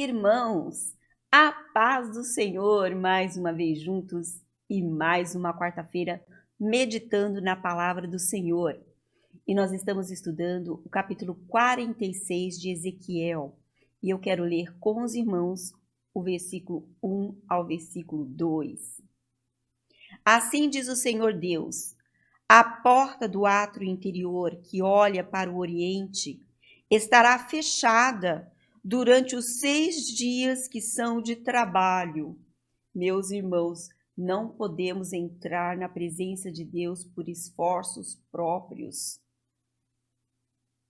irmãos, a paz do Senhor, mais uma vez juntos e mais uma quarta-feira meditando na palavra do Senhor. E nós estamos estudando o capítulo 46 de Ezequiel. E eu quero ler com os irmãos o versículo 1 ao versículo 2. Assim diz o Senhor Deus: a porta do átrio interior que olha para o oriente estará fechada durante os 6 dias que são de trabalho. Meus irmãos, não podemos entrar na presença de Deus por esforços próprios.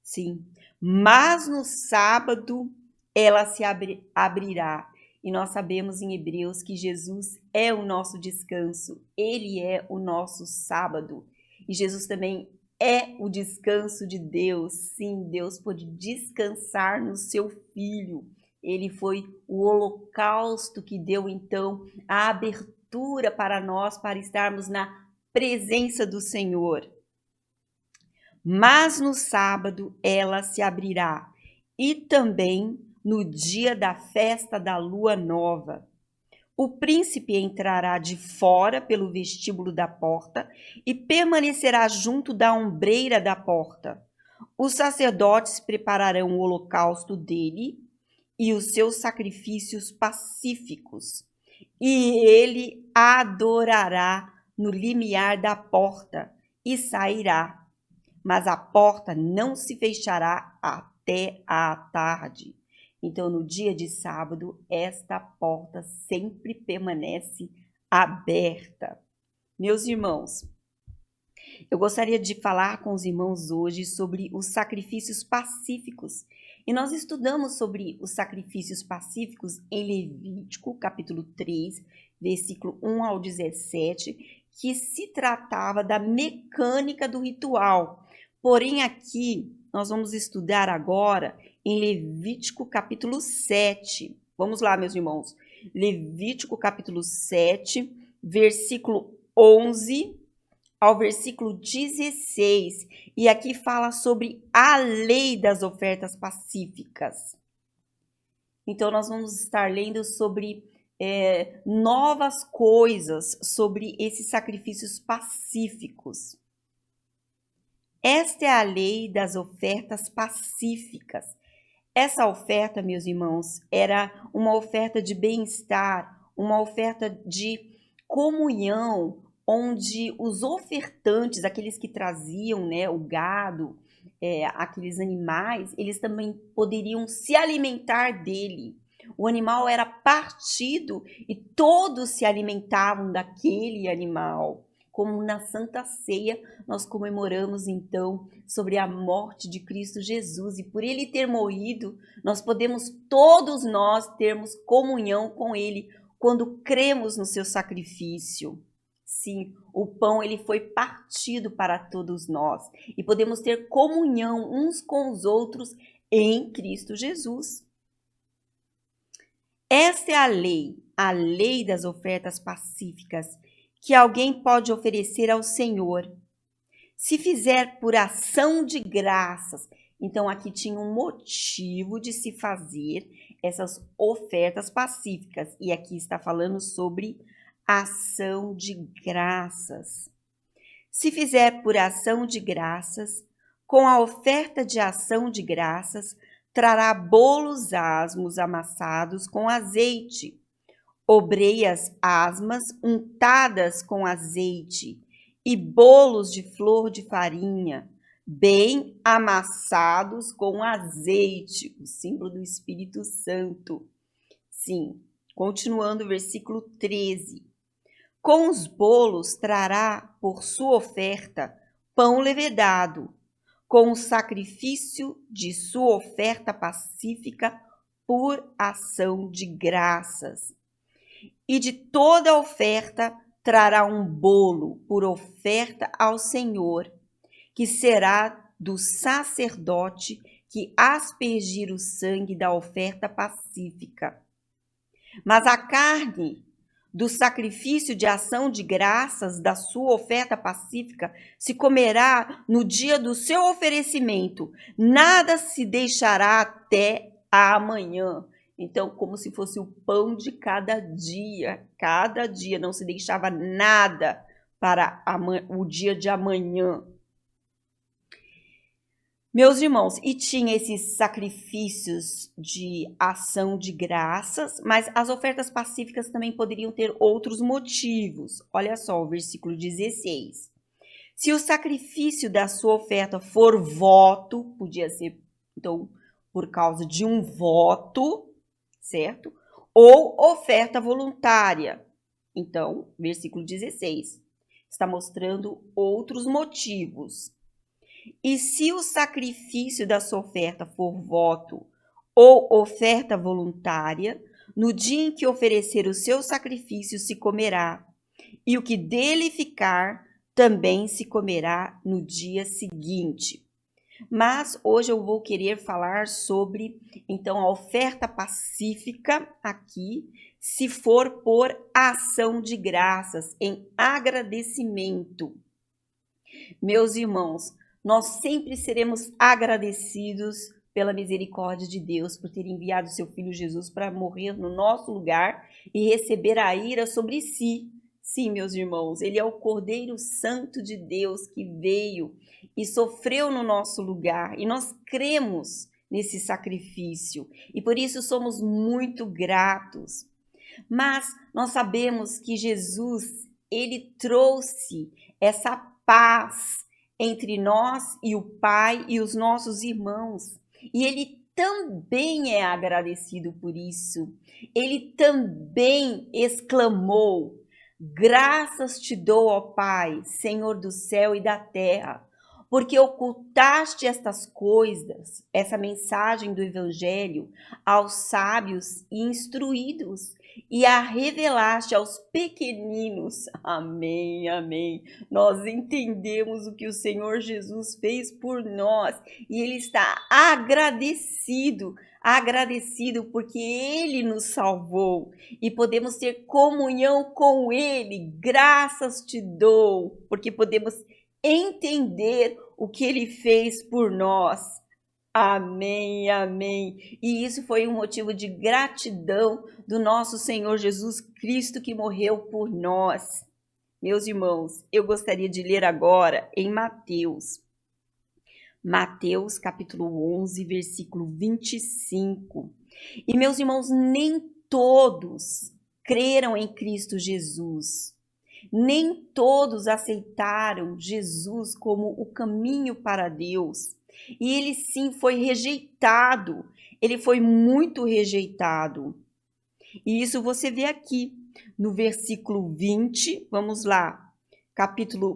Sim, mas no sábado ela se abrirá. E nós sabemos em Hebreus que Jesus é o nosso descanso, Ele é o nosso sábado. E Jesus também é o descanso de Deus. Sim, Deus pôde descansar no seu Filho. Ele foi o holocausto que deu então a abertura para nós, para estarmos na presença do Senhor. Mas no sábado ela se abrirá, e também no dia da festa da lua nova. O príncipe entrará de fora pelo vestíbulo da porta e permanecerá junto da ombreira da porta. Os sacerdotes prepararão o holocausto dele e os seus sacrifícios pacíficos, e ele adorará no limiar da porta e sairá. Mas a porta não se fechará até à tarde. Então, no dia de sábado, esta porta sempre permanece aberta. Meus irmãos, eu gostaria de falar com os irmãos hoje sobre os sacrifícios pacíficos. E nós estudamos sobre os sacrifícios pacíficos em Levítico, capítulo 3, versículo 1 ao 17, que se tratava da mecânica do ritual. Porém, aqui nós vamos estudar agora em Levítico capítulo 7. Vamos lá, meus irmãos. Levítico capítulo 7, versículo 11 ao versículo 16. E aqui fala sobre a lei das ofertas pacíficas. Então, nós vamos estar lendo sobre novas coisas sobre esses sacrifícios pacíficos. Esta é a lei das ofertas pacíficas. Essa oferta, meus irmãos, era uma oferta de bem-estar, uma oferta de comunhão, onde os ofertantes, aqueles que traziam, né, o gado, aqueles animais, eles também poderiam se alimentar dele. O animal era partido e todos se alimentavam daquele animal. Como na Santa Ceia, nós comemoramos então sobre a morte de Cristo Jesus. E por ele ter morrido, nós podemos todos nós termos comunhão com ele quando cremos no seu sacrifício. Sim, o pão ele foi partido para todos nós e podemos ter comunhão uns com os outros em Cristo Jesus. Esta é a lei das ofertas pacíficas, que alguém pode oferecer ao Senhor. Se fizer por ação de graças, então aqui tinha um motivo de se fazer essas ofertas pacíficas. E aqui está falando sobre ação de graças. Se fizer por ação de graças, com a oferta de ação de graças, trará bolos asmos amassados com azeite, obreias asmas untadas com azeite e bolos de flor de farinha, bem amassados com azeite, o símbolo do Espírito Santo. Sim, continuando o versículo 13. Com os bolos trará por sua oferta pão levedado, com o sacrifício de sua oferta pacífica por ação de graças. E de toda a oferta trará um bolo por oferta ao Senhor, que será do sacerdote que aspergir o sangue da oferta pacífica. Mas a carne do sacrifício de ação de graças da sua oferta pacífica se comerá no dia do seu oferecimento, nada se deixará até amanhã. Então, como se fosse o pão de cada dia, não se deixava nada para o dia de amanhã. Meus irmãos, e tinha esses sacrifícios de ação de graças, mas as ofertas pacíficas também poderiam ter outros motivos. Olha só o versículo 16. Se o sacrifício da sua oferta for voto, podia ser, então, por causa de um voto, certo? Ou oferta voluntária. Então, versículo 16, está mostrando outros motivos. E se o sacrifício da sua oferta for voto ou oferta voluntária, no dia em que oferecer o seu sacrifício se comerá, e o que dele ficar também se comerá no dia seguinte. Mas hoje eu vou querer falar sobre, então, a oferta pacífica aqui, se for por ação de graças, em agradecimento. Meus irmãos, nós sempre seremos agradecidos pela misericórdia de Deus, por ter enviado seu Filho Jesus para morrer no nosso lugar e receber a ira sobre si. Sim, meus irmãos, ele é o Cordeiro Santo de Deus que veio e sofreu no nosso lugar, e nós cremos nesse sacrifício e por isso somos muito gratos. Mas nós sabemos que Jesus, ele trouxe essa paz entre nós e o Pai e os nossos irmãos. E ele também é agradecido por isso. Ele também exclamou: graças te dou, ó Pai, Senhor do céu e da terra, porque ocultaste estas coisas, essa mensagem do Evangelho, aos sábios e instruídos, e a revelaste aos pequeninos. Amém, amém. Nós entendemos o que o Senhor Jesus fez por nós e ele está agradecido porque ele nos salvou e podemos ter comunhão com ele. Graças te dou, porque podemos entender o que ele fez por nós. Amém, amém. E isso foi um motivo de gratidão do nosso Senhor Jesus Cristo que morreu por nós. Meus irmãos, eu gostaria de ler agora em Mateus. Mateus capítulo 11, versículo 25. E meus irmãos, nem todos creram em Cristo Jesus. Nem todos aceitaram Jesus como o caminho para Deus. E ele sim foi rejeitado, ele foi muito rejeitado. E isso você vê aqui no versículo 20, vamos lá,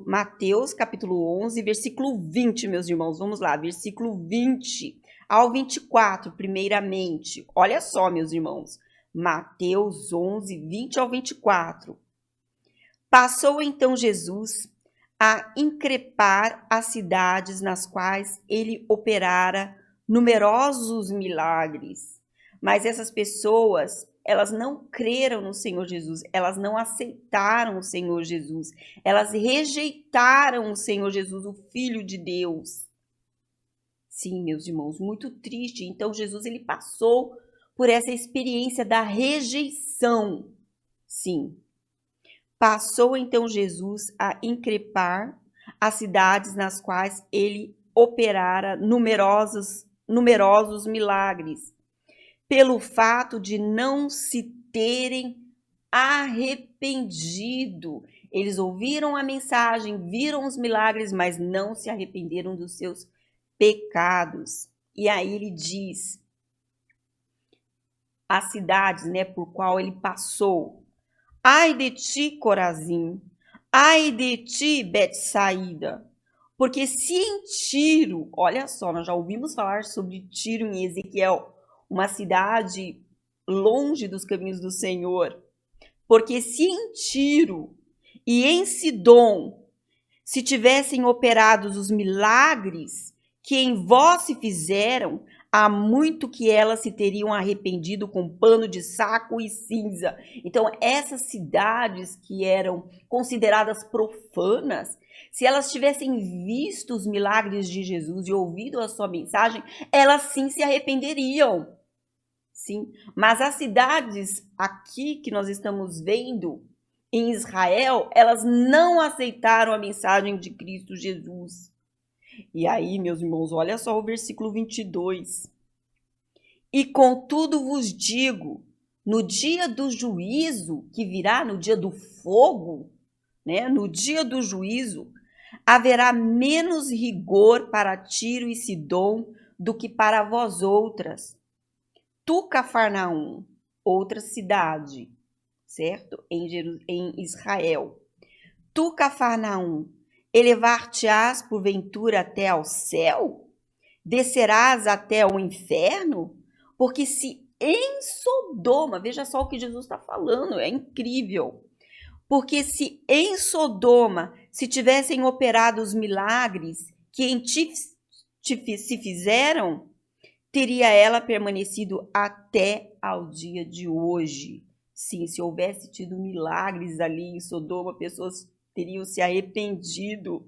Mateus, capítulo 11, versículo 20, meus irmãos, vamos lá, versículo 20 ao 24, primeiramente. Olha só, meus irmãos, Mateus 11, 20 ao 24. Passou então Jesus a increpar as cidades nas quais ele operara numerosos milagres. Mas essas pessoas, elas não creram no Senhor Jesus, elas não aceitaram o Senhor Jesus, elas rejeitaram o Senhor Jesus, o Filho de Deus. Sim, meus irmãos, muito triste. Então Jesus, ele passou por essa experiência da rejeição. Sim. Passou então Jesus a increpar as cidades nas quais ele operara numerosos milagres, pelo fato de não se terem arrependido. Eles ouviram a mensagem, viram os milagres, mas não se arrependeram dos seus pecados. E aí ele diz as cidades, por qual ele passou. Ai de ti, Corazim, ai de ti, Betsaída, porque se em Tiro, olha só, nós já ouvimos falar sobre Tiro em Ezequiel, uma cidade longe dos caminhos do Senhor, porque se em Tiro e em Sidom se tivessem operados os milagres que em vós se fizeram, há muito que elas se teriam arrependido com pano de saco e cinza. Então, essas cidades que eram consideradas profanas, se elas tivessem visto os milagres de Jesus e ouvido a sua mensagem, elas sim se arrependeriam. Sim, mas as cidades aqui que nós estamos vendo em Israel, elas não aceitaram a mensagem de Cristo Jesus. E aí, meus irmãos, olha só o versículo 22. E contudo vos digo, no dia do juízo, que virá no dia do fogo, né? No dia do juízo, haverá menos rigor para Tiro e Sidom do que para vós outras. Tu, Cafarnaum, outra cidade, certo? Em Israel. Tu, Cafarnaum, elevar-te-ás porventura até ao céu? Descerás até o inferno? Porque se em Sodoma, veja só o que Jesus está falando, é incrível. Porque se em Sodoma se tivessem operado os milagres que em ti se fizeram, teria ela permanecido até ao dia de hoje. Sim, se houvesse tido milagres ali em Sodoma, pessoas teriam se arrependido.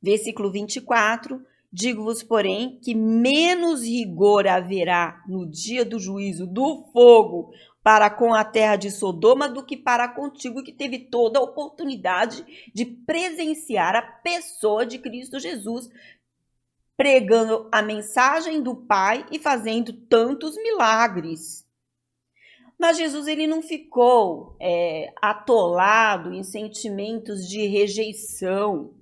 Versículo 24. Digo-vos, porém, que menos rigor haverá no dia do juízo do fogo para com a terra de Sodoma do que para contigo, que teve toda a oportunidade de presenciar a pessoa de Cristo Jesus, pregando a mensagem do Pai e fazendo tantos milagres. Mas Jesus ele não ficou atolado em sentimentos de rejeição.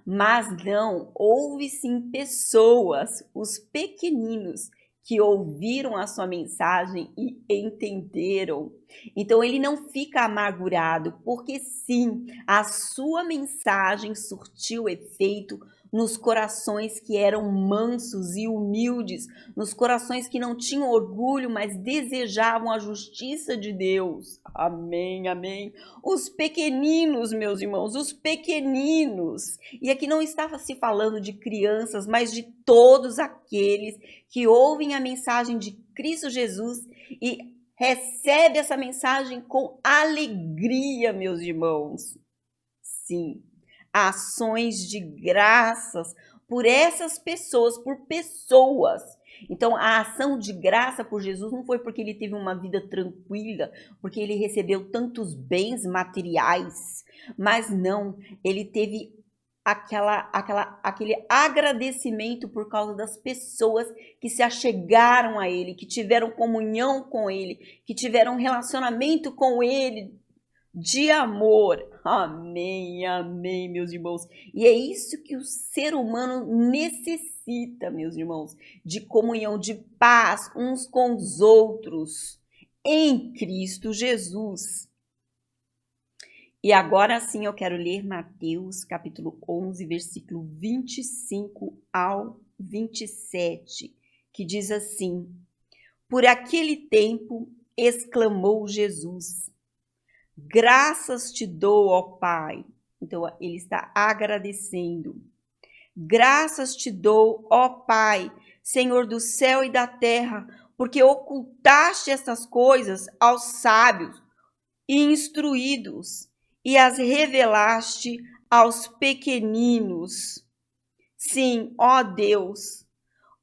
Mas não, houve sim pessoas, os pequeninos, que ouviram a sua mensagem e entenderam. Então ele não fica amargurado, porque sim, a sua mensagem surtiu efeito nos corações que eram mansos e humildes, nos corações que não tinham orgulho, mas desejavam a justiça de Deus. Amém, amém. Os pequeninos, meus irmãos, os pequeninos. E aqui não estava se falando de crianças, mas de todos aqueles que ouvem a mensagem de Cristo Jesus e recebem essa mensagem com alegria, meus irmãos. Sim, ações de graças por essas pessoas, por pessoas. Então, a ação de graça por Jesus não foi porque ele teve uma vida tranquila, porque ele recebeu tantos bens materiais, mas não, ele teve aquele agradecimento por causa das pessoas que se achegaram a ele, que tiveram comunhão com ele, que tiveram relacionamento com ele, de amor. Amém, amém, meus irmãos. E é isso que o ser humano necessita, meus irmãos, de comunhão, de paz uns com os outros, em Cristo Jesus. E agora sim eu quero ler Mateus, capítulo 11, versículo 25 ao 27, que diz assim: Por aquele tempo exclamou Jesus: Graças te dou, ó Pai. Então, ele está agradecendo. Graças te dou, ó Pai, Senhor do céu e da terra, porque ocultaste estas coisas aos sábios e instruídos e as revelaste aos pequeninos. Sim, ó Deus,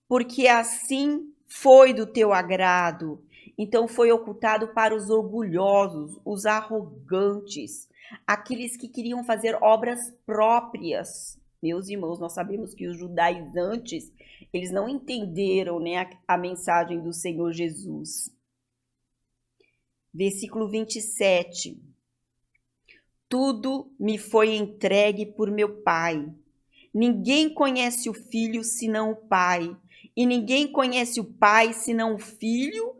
porque assim foi do teu agrado. Então foi ocultado para os orgulhosos, os arrogantes, aqueles que queriam fazer obras próprias. Meus irmãos, nós sabemos que os judaizantes, eles não entenderam, né, a mensagem do Senhor Jesus. Versículo 27. Tudo me foi entregue por meu Pai. Ninguém conhece o Filho senão o Pai, e ninguém conhece o Pai senão o Filho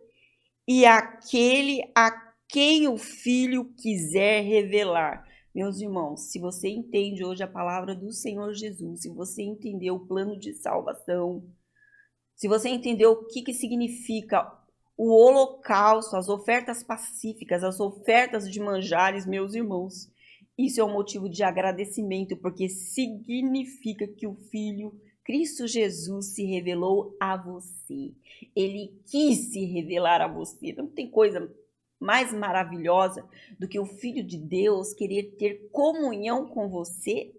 e aquele a quem o Filho quiser revelar. Meus irmãos, se você entende hoje a palavra do Senhor Jesus, se você entendeu o plano de salvação, se você entendeu o que significa o holocausto, as ofertas pacíficas, as ofertas de manjares, meus irmãos, isso é um motivo de agradecimento, porque significa que o Filho Cristo Jesus se revelou a você. Ele quis se revelar a você. Não tem coisa mais maravilhosa do que o Filho de Deus querer ter comunhão com você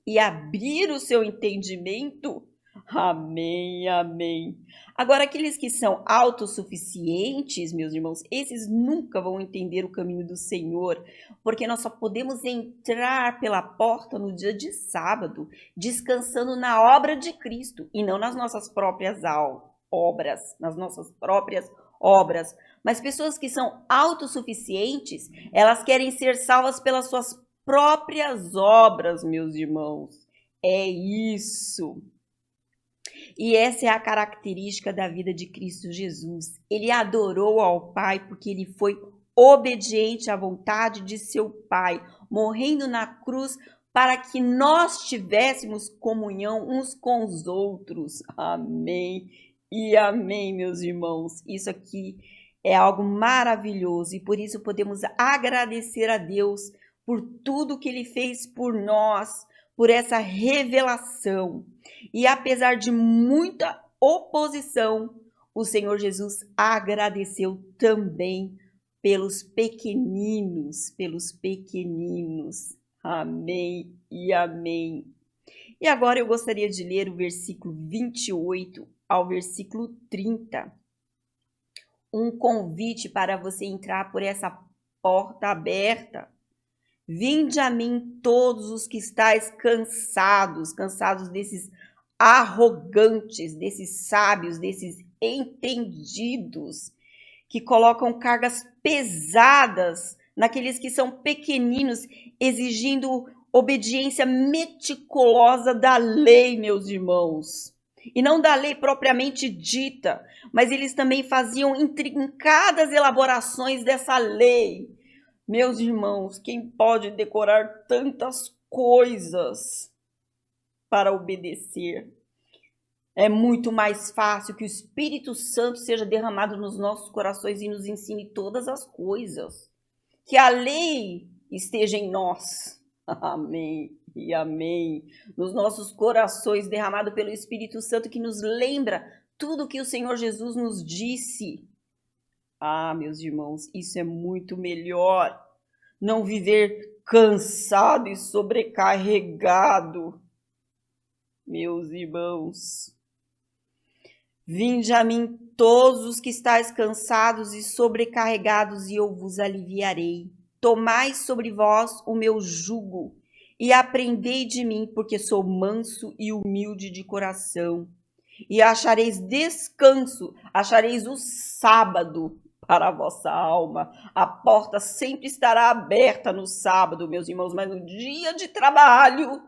e abrir o seu entendimento. Amém, amém. Agora, aqueles que são autossuficientes, meus irmãos, esses nunca vão entender o caminho do Senhor, porque nós só podemos entrar pela porta no dia de sábado, descansando na obra de Cristo e não nas nossas próprias obras, nas nossas próprias obras. Mas pessoas que são autossuficientes, elas querem ser salvas pelas suas próprias obras, meus irmãos. É isso. E essa é a característica da vida de Cristo Jesus. Ele adorou ao Pai porque ele foi obediente à vontade de seu Pai, morrendo na cruz para que nós tivéssemos comunhão uns com os outros. Amém e amém, meus irmãos. Isso aqui é algo maravilhoso e por isso podemos agradecer a Deus por tudo que ele fez por nós, por essa revelação. E apesar de muita oposição, o Senhor Jesus agradeceu também pelos pequeninos, pelos pequeninos. Amém e amém. E agora eu gostaria de ler o versículo 28 ao versículo 30. Um convite para você entrar por essa porta aberta. Vinde a mim todos os que estáis cansados desses arrogantes, desses sábios, desses entendidos, que colocam cargas pesadas naqueles que são pequeninos, exigindo obediência meticulosa da lei, meus irmãos. E não da lei propriamente dita, mas eles também faziam intrincadas elaborações dessa lei. Meus irmãos, quem pode decorar tantas coisas para obedecer? É muito mais fácil que o Espírito Santo seja derramado nos nossos corações e nos ensine todas as coisas. Que a lei esteja em nós. Amém e amém. Nos nossos corações, derramado pelo Espírito Santo que nos lembra tudo que o Senhor Jesus nos disse. Ah, meus irmãos, isso é muito melhor. Não viver cansado e sobrecarregado. Meus irmãos, vinde a mim todos os que estáis cansados e sobrecarregados, e eu vos aliviarei. Tomai sobre vós o meu jugo e aprendei de mim, porque sou manso e humilde de coração. E achareis descanso, achareis o sábado para a vossa alma. A porta sempre estará aberta no sábado, meus irmãos, mas no dia de trabalho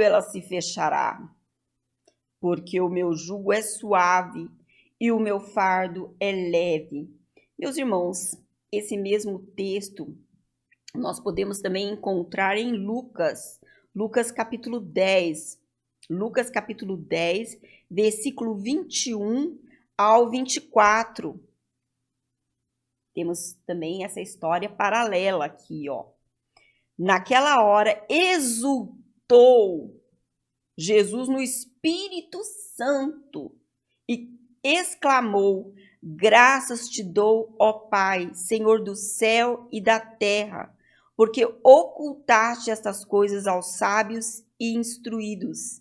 ela se fechará. Porque o meu jugo é suave e o meu fardo é leve. Meus irmãos, esse mesmo texto nós podemos também encontrar em Lucas capítulo 10. Lucas capítulo 10, versículo 21 ao 24. Temos também essa história paralela aqui, ó. Naquela hora exultou Jesus no Espírito Santo e exclamou: graças te dou, ó Pai, Senhor do céu e da terra, porque ocultaste estas coisas aos sábios e instruídos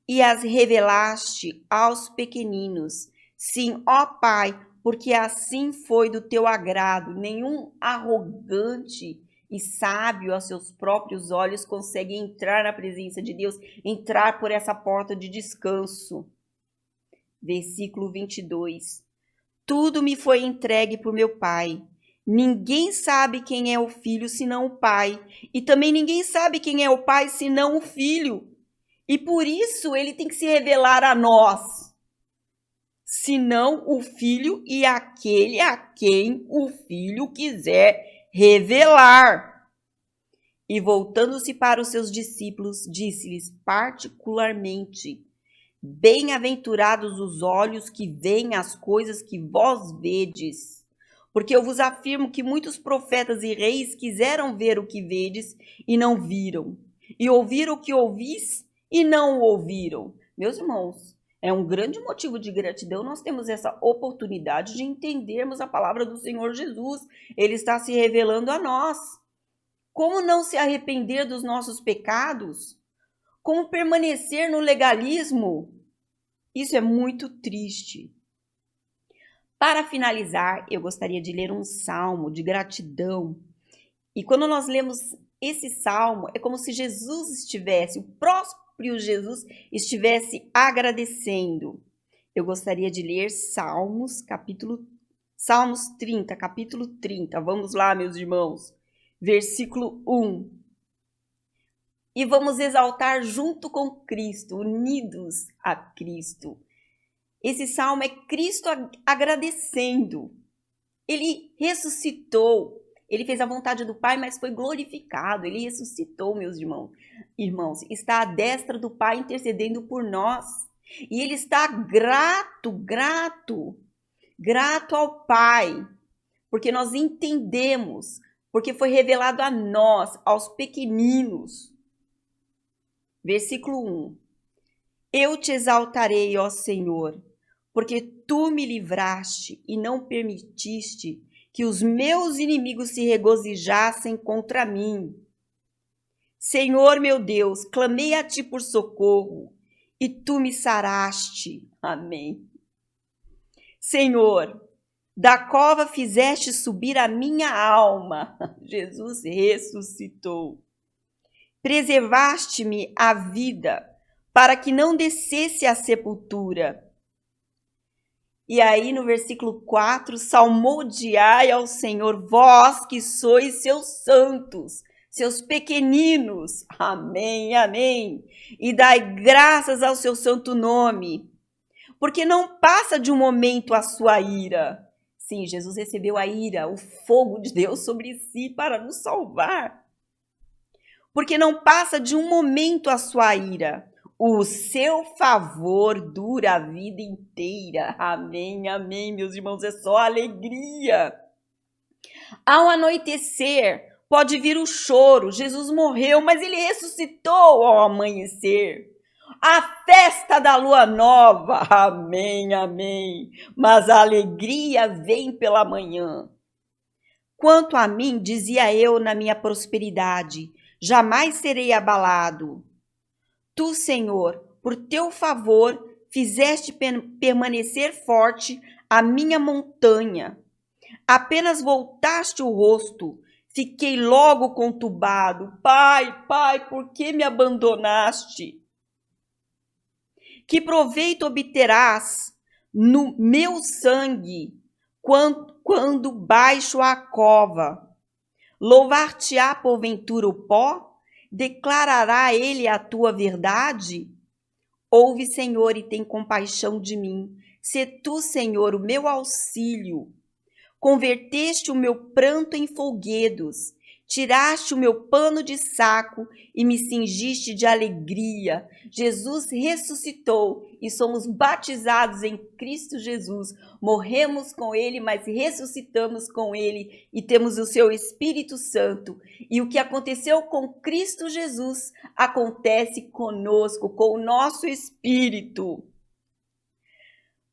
e as revelaste aos pequeninos. Sim, ó Pai, porque assim foi do teu agrado. Nenhum arrogante e sábio aos seus próprios olhos consegue entrar na presença de Deus, entrar por essa porta de descanso. Versículo 22. Tudo me foi entregue por meu Pai. Ninguém sabe quem é o Filho senão o Pai, e também ninguém sabe quem é o Pai senão o Filho. E por isso ele tem que se revelar a nós, senão o Filho e aquele a quem o Filho quiser revelar. E voltando-se para os seus discípulos, disse-lhes particularmente: bem-aventurados os olhos que veem as coisas que vós vedes. Porque eu vos afirmo que muitos profetas e reis quiseram ver o que vedes e não viram, e ouvir o que ouvis e não o ouviram. Meus irmãos, é um grande motivo de gratidão nós temos essa oportunidade de entendermos a palavra do Senhor Jesus. Ele está se revelando a nós. Como não se arrepender dos nossos pecados? Como permanecer no legalismo? Isso é muito triste. Para finalizar, eu gostaria de ler um salmo de gratidão. E quando nós lemos esse salmo, é como se Jesus estivesse, o próprio Jesus estivesse agradecendo. Eu gostaria de ler Salmos 30, capítulo 30. Vamos lá, meus irmãos. Versículo 1. E vamos exaltar junto com Cristo, unidos a Cristo. Esse salmo é Cristo agradecendo. Ele ressuscitou. Ele fez a vontade do Pai, mas foi glorificado. Ele ressuscitou, meus irmãos. Está à destra do Pai intercedendo por nós. E ele está grato ao Pai, porque nós entendemos, porque foi revelado a nós, aos pequeninos. Versículo 1. Eu te exaltarei, ó Senhor, porque tu me livraste e não permitiste que os meus inimigos se regozijassem contra mim. Senhor meu Deus, clamei a ti por socorro e tu me saraste. Amém. Senhor, da cova fizeste subir a minha alma. Jesus ressuscitou. Preservaste-me a vida para que não descesse à sepultura. E aí no versículo 4, salmodiai ao Senhor, vós que sois seus santos, seus pequeninos. Amém, amém. E dai graças ao seu santo nome, porque não passa de um momento a sua ira. Sim, Jesus recebeu a ira, o fogo de Deus sobre si para nos salvar. Porque não passa de um momento a sua ira. O seu favor dura a vida inteira. Amém, amém, meus irmãos, é só alegria. Ao anoitecer, pode vir o choro. Jesus morreu, mas ele ressuscitou ao amanhecer. A festa da lua nova. Amém, amém. Mas a alegria vem pela manhã. Quanto a mim, dizia eu na minha prosperidade, jamais serei abalado. Tu, Senhor, por teu favor, fizeste permanecer forte a minha montanha. Apenas voltaste o rosto, fiquei logo conturbado. Pai, Pai, por que me abandonaste? Que proveito obterás no meu sangue quando baixo a cova? Louvar-te-á porventura o pó? Declarará ele a tua verdade? Ouve, Senhor, e tem compaixão de mim. Sê tu, Senhor, o meu auxílio. Converteste o meu pranto em folguedos, tiraste o meu pano de saco e me cingiste de alegria. Jesus ressuscitou e somos batizados em Cristo Jesus. Morremos com ele, mas ressuscitamos com ele e temos o seu Espírito Santo. E o que aconteceu com Cristo Jesus acontece conosco, com o nosso espírito.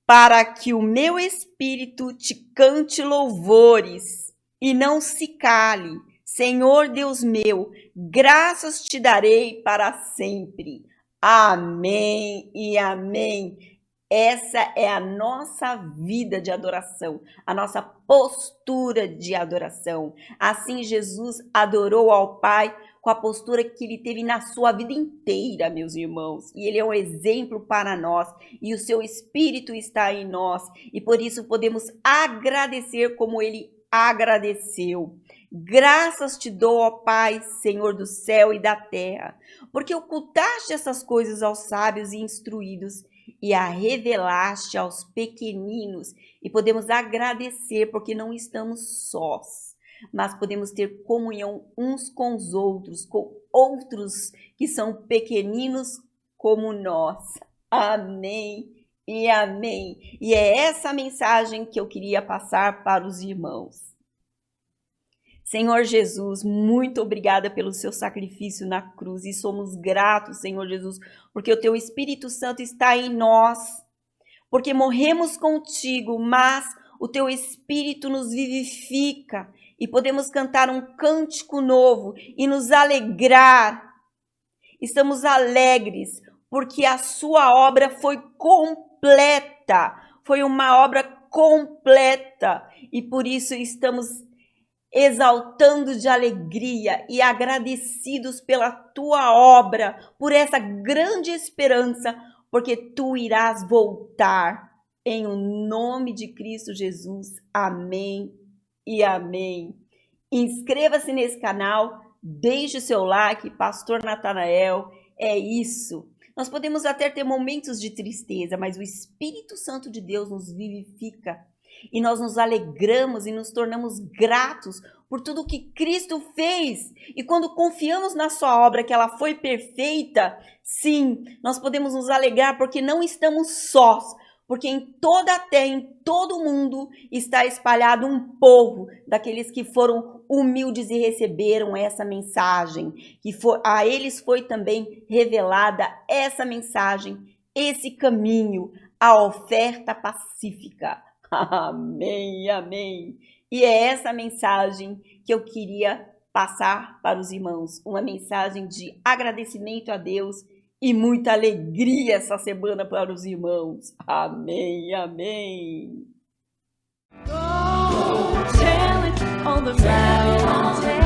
Para que o meu espírito te cante louvores e não se cale. Senhor Deus meu, graças te darei para sempre. Amém e amém. Essa é a nossa vida de adoração, a nossa postura de adoração. Assim Jesus adorou ao Pai com a postura que ele teve na sua vida inteira, meus irmãos. E ele é um exemplo para nós, e o seu Espírito está em nós, e por isso podemos agradecer como ele agradeceu. Graças te dou, ó Pai, Senhor do céu e da terra, porque ocultaste essas coisas aos sábios e instruídos e a revelaste aos pequeninos. E podemos agradecer porque não estamos sós, mas podemos ter comunhão uns com os outros, com outros que são pequeninos como nós. Amém e amém. E é essa mensagem que eu queria passar para os irmãos. Senhor Jesus, muito obrigada pelo seu sacrifício na cruz e somos gratos, Senhor Jesus, porque o teu Espírito Santo está em nós, porque morremos contigo, mas o teu Espírito nos vivifica e podemos cantar um cântico novo e nos alegrar estamos alegres, porque a sua obra foi completa, foi uma obra completa, e por isso estamos exaltando de alegria e agradecidos pela tua obra, por essa grande esperança, porque tu irás voltar. Em o nome de Cristo Jesus. Amém e amém. Inscreva-se nesse canal, deixe o seu like, Pastor Natanael. É isso. Nós podemos até ter momentos de tristeza, mas o Espírito Santo de Deus nos vivifica e nós nos alegramos e nos tornamos gratos por tudo que Cristo fez. E quando confiamos na sua obra, que ela foi perfeita, sim, nós podemos nos alegrar porque não estamos sós, porque em toda a terra, em todo o mundo, está espalhado um povo daqueles que foram humildes e receberam essa mensagem, que a eles foi também revelada essa mensagem, esse caminho, a oferta pacífica. Amém, amém. E é essa mensagem que eu queria passar para os irmãos, uma mensagem de agradecimento a Deus e muita alegria essa semana para os irmãos. Amém, amém. Go, tell it on the mountain.